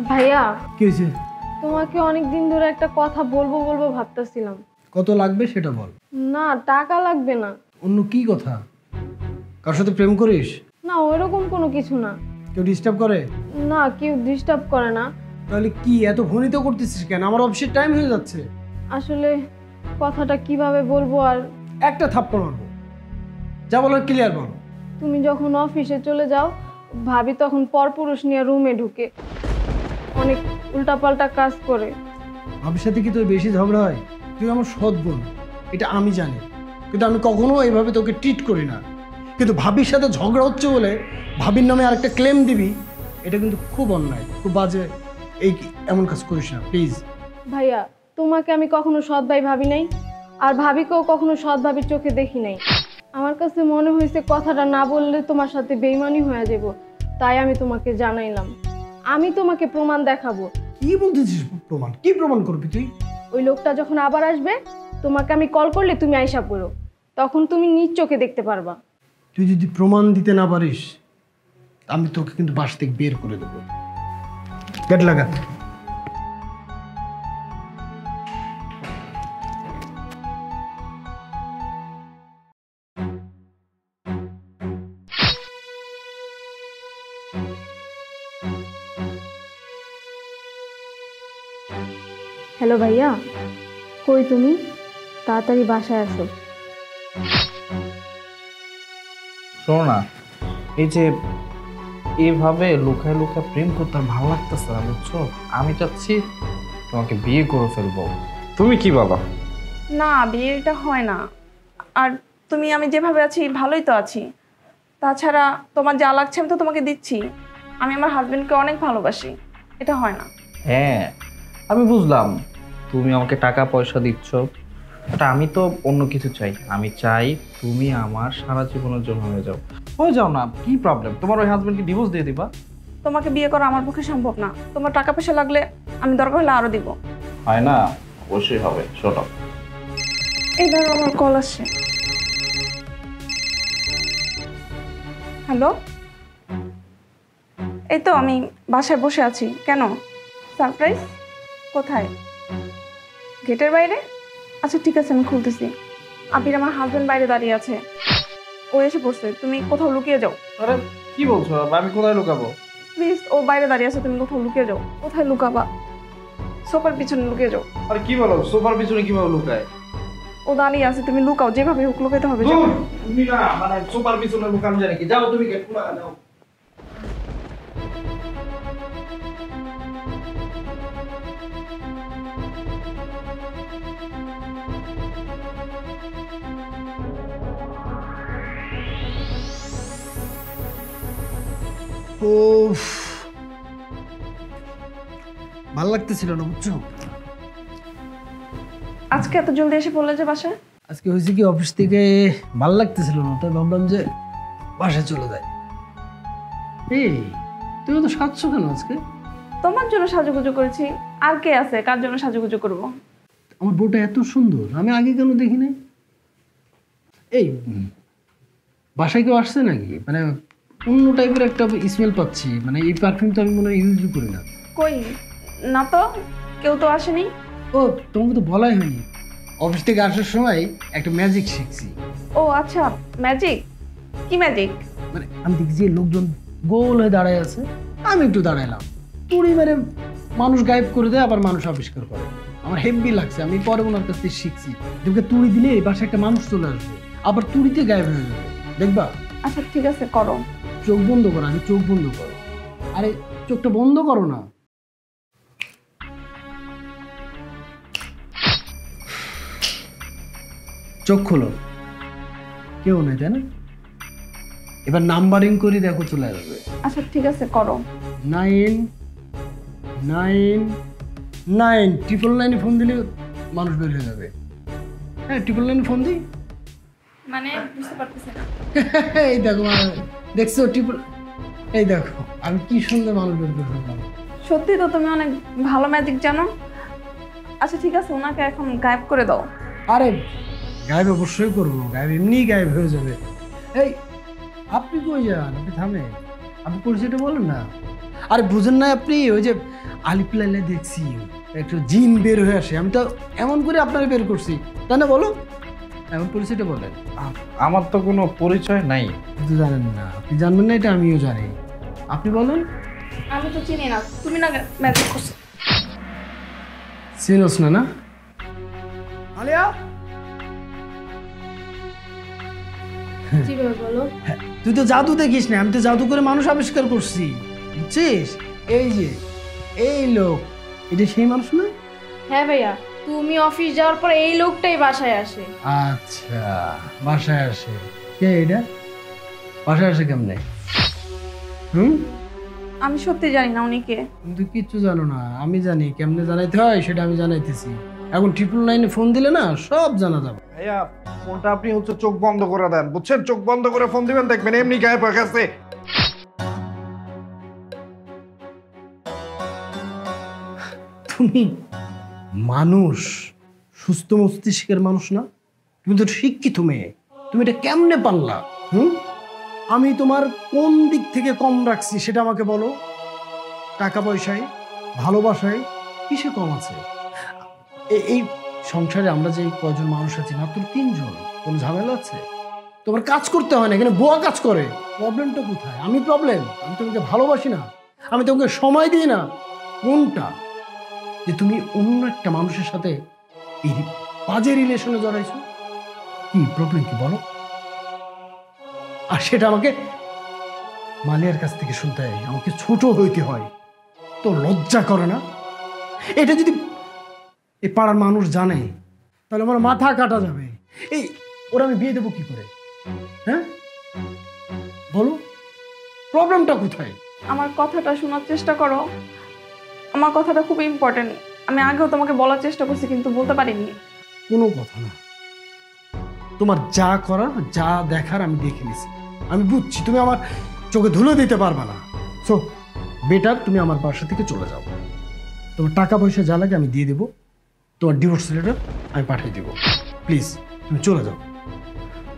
ভাইয়া, কি হয়েছে? তোমাকে অনেক দিন ধরে একটা কথা বলবো বলবো ভাবতেছিলাম। কত লাগবে সেটা বল। না, টাকা লাগবে না। অন্য কি কথা? কার সাথে প্রেম করিস? না, ওইরকম কোনো কিছু না। কেউ ডিস্টার্ব করে? না, কেউ ডিস্টার্ব করে না। তাহলে কি এত ফোনিত করতেছিস কেন? আমার অফিসের টাইম হয়ে যাচ্ছে। আসলে কথাটা কিভাবে বলবো আর। একটা থাপ্পড় মারবো, যা বলার ক্লিয়ার বল। তুমি যখন অফিসে চলে যাও, ভাবি তখন পরপুরুষ নিয়ে রুমে ঢুকে অনেক উল্টাপাল্টা কাজ করে। ভাবির সাথে কি তোর বেশি ঝগড়া হয়? তুই আমার সৎ বোন, এটা আমি জানি, কিন্তু আমি কখনো এইভাবে তোকে ট্রিট করি না। কিন্তু ভাবির সাথে ঝগড়া হচ্ছে বলে ভাবির নামে আরেকটা ক্লেম দিবি, এটা কিন্তু খুব অন্যায়, খুব বাজে। এমন কাজ করিস না প্লিজ। ভাইয়া, তোমাকে আমি কখনো সৎ ভাই ভাবি নাই, আর ভাবিকেও কখনো সৎ ভাবির চোখে দেখি নাই। আমার কাছে মনে হয়েছে কথাটা না বললে তোমার সাথে বেইমানি হয়ে যাব, তাই আমি তোমাকে জানাইলাম। আমি তোমাকে প্রমাণ দেখাবো। কি বলতেছিস? প্রমাণ? কি প্রমাণ করবি তুই? ওই লোকটা যখন আবার আসবে, তোমাকে আমি কল করলে তুমি আইসা পড়ো, তখন তুমি নিজ চোখে দেখতে পারবা। তুই যদি প্রমাণ দিতে না পারিস, আমি তোকে কিন্তু বাস থেকে বের করে দেবো। গেট লাগা। হ্যালো ভাইয়া, কই তুমি? তাড়াতাড়ি বাসায় আসো। শোনো না, এই যে এইভাবে লুকায় লুকায় প্রেম করতে আর ভালো লাগতেছে না, বুঝছো? আমি চাচ্ছি তোমাকে বিয়ে করে ফেলবো। তুমি কি বলো? না, বিয়েটা হয় না। আর তুমি, আমি যেভাবে আছি ভালোই তো আছি। তাছাড়া তোমার যা লাগছে আমি তো তোমাকে দিচ্ছি। আমি আমার হাজবেন্ডকে অনেক ভালোবাসি, এটা হয় না। হ্যাঁ, আমি বুঝলাম তুমি আমাকে টাকা পয়সা দিচ্ছ, তা আমি তো অন্য কিছু চাই। আমি চাই তুমি আমার সারা জীবনের জন্য হয়ে যাও না। কি প্রবলেম? তোমার ওই হাজবেন্ডকে ডিভোর্স দিয়ে দিবা? তোমাকে বিয়ে করা আমার পক্ষে সম্ভব না। তোমার টাকা পয়সা লাগলে আমি দরকার হলে আরো দিব। হয় না? অবশ্যই হবে। শোনো, এই ধরো আমার কল আসছে। হ্যালো, এই তো আমি বাসায় বসে আছি। কেন? সারপ্রাইজ? কোথায়? গেটের বাইরে? আচ্ছা ঠিক আছে, আমি খুলতেছি। আবির, আমার হাজবেন্ড বাইরে দাঁড়িয়ে আছে, ও এসে পড়ছে। তুমি কোথাও লুকিয়ে যাও। আরে কি বলছো? আমি কোথায় লুকাবো? প্লিজ, ও বাইরে দাঁড়িয়ে আছে, তুমি কোথাও লুকিয়ে যাও। কোথায় লুকাবা? সোফার পিছনে লুকিয়ে যাও। আরে কি বলো? সোফার পিছনে কিভাবে লুকায়? ও দাঁড়িয়ে আছে, তুমি লুকাও, যেভাবে হোক লুকাইতে হবে। যাও। তুমি না, মানে সোফার পিছনে লুকানো যায় নাকি? যাও, তুমি গেট খোলা দাও। ওফ, ভাল লাগতেছিল না, বুঝছো? আজকে এত জলদি এসে পড়লে যে বাসায়? আজকে হয়েছে কি, অফিস থেকে ভাল লাগতেছিল না, তাই ভাবলাম যে বাসায় চলে যাই। এই, তুমি তো সাজছো কেন আজকে? তোমার জন্য সাজুগুজু করেছি। আর কে আছে কার জন্য সাজুগুজু করবো? আমার বউটা এত সুন্দর, আমি আগে কেন দেখি নাই? এই, বাসায় কেউ আসছে নাকি? মানে অন্য টাইপের একটা স্মেল পাচ্ছি, মানে এই পারফিউম তো আমি মনে হয় ইউজ করি না। কই না তো, কেউ তো আসেনি। ও, তোমাকে তো বলাই হয়নি, অফিস থেকে আসার সময় একটা ম্যাজিক শিখছি। ও আচ্ছা, ম্যাজিক? কি ম্যাজিক? মানে আমি দেখছি যে লোকজন গোল হয়ে দাঁড়ায় আছে, আমি একটু দাঁড়াইলাম, তুড়ি মেরে মানুষ গায়েব করে দেয়, আবার মানুষ আবিষ্কার করে। আমার হেভি লাগছে, আমি পরে ওনার কাছ থেকে শিখছি। দেখবে তুড়ি দিলে এই পাশে একটা মানুষ চলে আসবে, আবার তুড়িতে গায়েব হয়ে যাবে, দেখবা? আচ্ছা ঠিক আছে, করো। চোখ বন্ধ করো, আমি চোখ বন্ধ করো। আরে চোখটা বন্ধ করো না। চোখ খোলো, কেউ নেই, তাই না? এবার নাম্বারিং করি, দেখো চলে আসবে। আচ্ছা ঠিক আছে, করো। 999 999 ফোন দিলে মানুষ বের হয়ে যাবে। হ্যাঁ, 999 ফোন দিই। মানে বুঝতে পারতেছি না। এই দেখো, দেখছো এই দেখো আমি কি সুন্দর মানুষ বের করে ফেললাম। সত্যি তো, তুমি অনেক ভালো ম্যাজিক জানো। আচ্ছা ঠিক আছে, ওনাকে এখন গায়েব করে দাও। আরে গায়েব অবশ্যই করবো, গায়েব এমনিই গায়েব হয়ে যাবে। এই আপনি কই যান? আপনি থামে, আপনি পরিচয়টা বলেন না। আরে বুঝেন না আপনি? ওই যে আলিফ লাইলে দেখছি একটু জিন বের হয়ে আসে, আমি তো এমন করে আপনারা বের করছি, তাই না? বলো, এমন পরিচয়টা বলেন। আমার তো কোনো পরিচয় নাই। কিন্তু জানেন না, আপনি জানবেন না এটা আমিও জানি। আপনি বলেন। আমি তো চিনি না, তুমি না ম্যাজিক করছো। চিনোস না? না আলিয়া, জি ভাই বলো। তুই তো জাদু দেখিস না, আমি তো জাদু করে মানুষ আবিষ্কার করছি, বুঝছিস? এই যে এই লোক, এটা সেই মানুষ না? হ্যাঁ ভাইয়া, তুমি অফিস যাওয়ার পর এই লোকটাই বাসায় আসে। আচ্ছা, বাসায় আসে। কে এটা? বাসায় আসে কেমনে? আমি সত্যি জানি না উনি কে। তুমি তো কিচ্ছু জানো না, আমি জানি। কেমনে জানাইতে হয় সেটা আমি জানাইতেছি। এখন 999 ফোন দিলে না সব জানা যাবে। ভাইয়া ফোনটা আপনি হচ্ছে চোখ বন্ধ করে দেন, বুঝছেন? চোখ বন্ধ করে ফোন দিবেন, দেখবেন এমনি গায়েব হয়ে গেছে। তুমি মানুষ, সুস্থ মস্তিষ্কের মানুষ না? তুমি তো শিক্ষিত মেয়ে, তুমি এটা কেমনে পারলা? আমি তোমার কোন দিক থেকে কম রাখছি সেটা আমাকে বলো। টাকা পয়সায়, ভালোবাসায় কিসে কম আছে? এই সংসারে আমরা যে কয়জন মানুষ আছি, মাত্র 3 জন। কোনো ঝামেলা আছে? তোমার কাজ করতে হয় না, এখানে বুয়া কাজ করে। প্রবলেমটা কোথায়? আমি প্রবলেম? আমি তোমাকে ভালোবাসি না, আমি তোমাকে সময় দিই না। কোনটা যে তুমি অন্য একটা মানুষের সাথে এই বাজে রিলেশনে জড়াইছো? কি প্রবলেম কি বলো? আর সেটা আমাকে মালিয়ার কাছ থেকে শুনতে হয়, আমাকে ছোট হইতে হয়। তো লজ্জা করে না? এটা যদি এই পাড়ার মানুষ জানে তাহলে আমার মাথা কাটা যাবে। এই ওরা আমি বিয়ে দেবো কি করে? হ্যাঁ বলো, প্রবলেমটা কোথায়? আমার কথাটা শোনার চেষ্টা করো, আমার কথাটা খুব ইম্পর্টেন্ট। আমি আগেও তোমাকে বলার চেষ্টা করছি কিন্তু বলতে পারিনি। কোনো কথা না, তোমার যা করার যা দেখার আমি দেখে নিছি। আমি বুঝছি তুমি আমার চোখে ধুলো দিতে পারবে না। সো বেটার তুমি আমার বাসা থেকে চলে যাও। তোমার টাকা পয়সা যা লাগে আমি দিয়ে দেবো, তোমার ডিভোর্স লেটার আমি পাঠিয়ে দেবো। প্লিজ তুমি চলে যাও,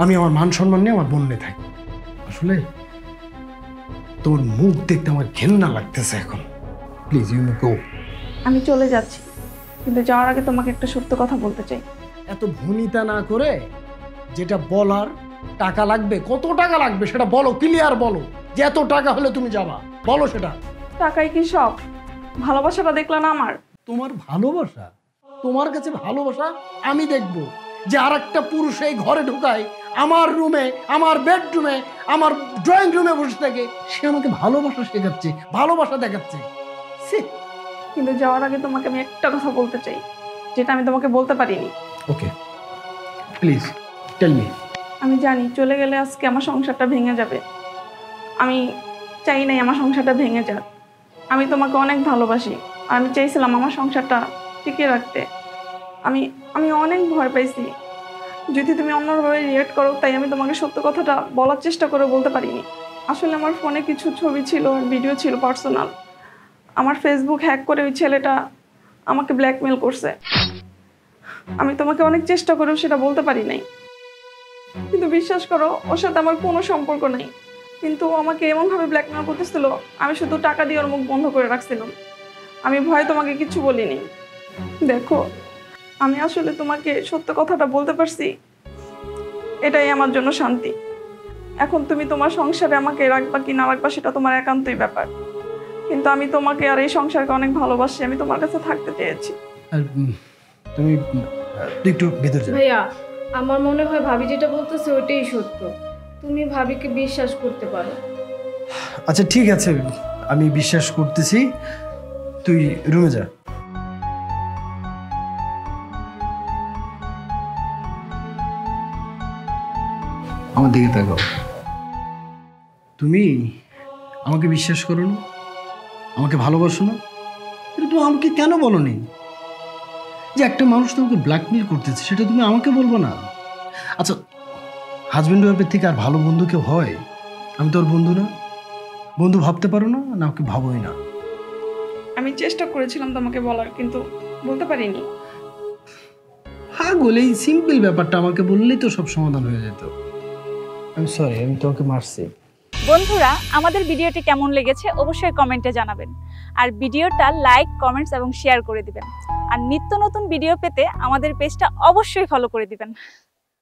আমি আমার মান সম্মান নিয়ে আমার বোন নিয়ে থাকি। আসলে তোমার মুখ দেখতে আমার ঘেন্না লাগতেছে এখন। প্লিজ ইউ মে গো। আমি চলে যাচ্ছি, কিন্তু যাওয়ার আগে তোমাকে একটা সত্য কথা বলতে চাই। এত ভনিতা না করে যেটা বলার, টাকা লাগবে, কত টাকা লাগবে সেটা বলো, ক্লিয়ার বলো। যে এত টাকা হলে তুমি যাবা, বলো সেটা। টাকাই কি সব? ভালোবাসাটা দেখলে না আমার। তোমার ভালোবাসা, তোমার কাছে ভালোবাসা আমি দেখব যে আর একটা পুরুষ এই ঘরে ঢুকায়, আমার রুমে, আমার বেডরুমে, আমার ড্রয়িং রুমে বসে থাকে, সে আমাকে ভালোবাসা শেখাচ্ছে, ভালোবাসা দেখাচ্ছে। কিন্তু যাওয়ার আগে তোমাকে আমি একটা কথা বলতে চাই, যেটা আমি তোমাকে বলতে পারিনি। Okay please tell me. আমি জানি চলে গেলে আজকে আমার সংসারটা ভেঙে যাবে। আমি চাই নাই আমার সংসারটা ভেঙে যাক। আমি তোমাকে অনেক ভালোবাসি, আর আমি চাইছিলাম আমার সংসারটা টিকিয়ে রাখতে। আমি আমি অনেক ভয় পাইছি যদি তুমি অন্যভাবে রিয়েক্ট করো, তাই আমি তোমাকে সত্য কথাটা বলার চেষ্টা করে বলতে পারিনি। আসলে আমার ফোনে কিছু ছবি ছিল আর ভিডিও ছিল পার্সোনাল। আমার ফেসবুক হ্যাক করে ওই ছেলেটা আমাকে ব্ল্যাকমেল করছে। আমি তোমাকে অনেক চেষ্টা করেও সেটা বলতে পারি নাই, কিন্তু বিশ্বাস করো ওর সাথে আমার কোনো সম্পর্ক নেই। কিন্তু ও আমাকে এমনভাবে ব্ল্যাকমেল করতেছিল, আমি শুধু টাকা দিয়ে ওর মুখ বন্ধ করে রাখছিলাম। আমি ভয়ে তোমাকে কিছু বলিনি। দেখো, আমি আসলে তোমাকে সত্য কথাটা বলতে পারছি, এটাই আমার জন্য শান্তি। এখন তুমি তোমার সংসারে আমাকে রাখবা কি না রাখবা সেটা তোমার একান্তই ব্যাপার, কিন্তু আমি তোমাকে আর এই সংসারকে অনেক ভালোবাসি। আমি তোমার কাছে থাকতে চেয়েছি। আর তুমি তুই একটু ভিতরে যাও। ভাইয়া, আমার মনে হয় ভাবি যেটা বলতেছে ওইটাই সত্য। তুমি ভাবিকে বিশ্বাস করতে পারো। আচ্ছা ঠিক আছে, আমি বিশ্বাস করতেছি, তুই রুমে যা। আমার দিকে তাকাও। তুমি আমাকে বিশ্বাস করো না, আমাকে ভালোবাসো না, এটা তুমি আমাকে কেন বলোনি? যে একটা মানুষ তোমাকে ব্ল্যাকমেল করতেছে সেটা তুমি আমাকে বলবো না? আচ্ছা, হাজব্যান্ড ওয়াইফের থেকে আর ভালো বন্ধু কেউ হয়? আমি তোর বন্ধু না? বন্ধু ভাবতে পারো না? না ওকে ভাবোই না? আমি চেষ্টা করেছিলাম তোমাকে বলার, কিন্তু বলতে পারিনি। হ্যাঁ বলে এই সিম্পল ব্যাপারটা আমাকে বললেই তো সব সমাধান হয়ে যেত। আমি সরি, আমি তোমাকে মারছি। বন্ধুরা, আমাদের ভিডিওটি কেমন লেগেছে অবশ্যই কমেন্টে জানাবেন। আর ভিডিওটা লাইক, কমেন্টস এবং শেয়ার করে দিবেন। আর নিত্য নতুন ভিডিও পেতে আমাদের পেজটা অবশ্যই ফলো করে দিবেন।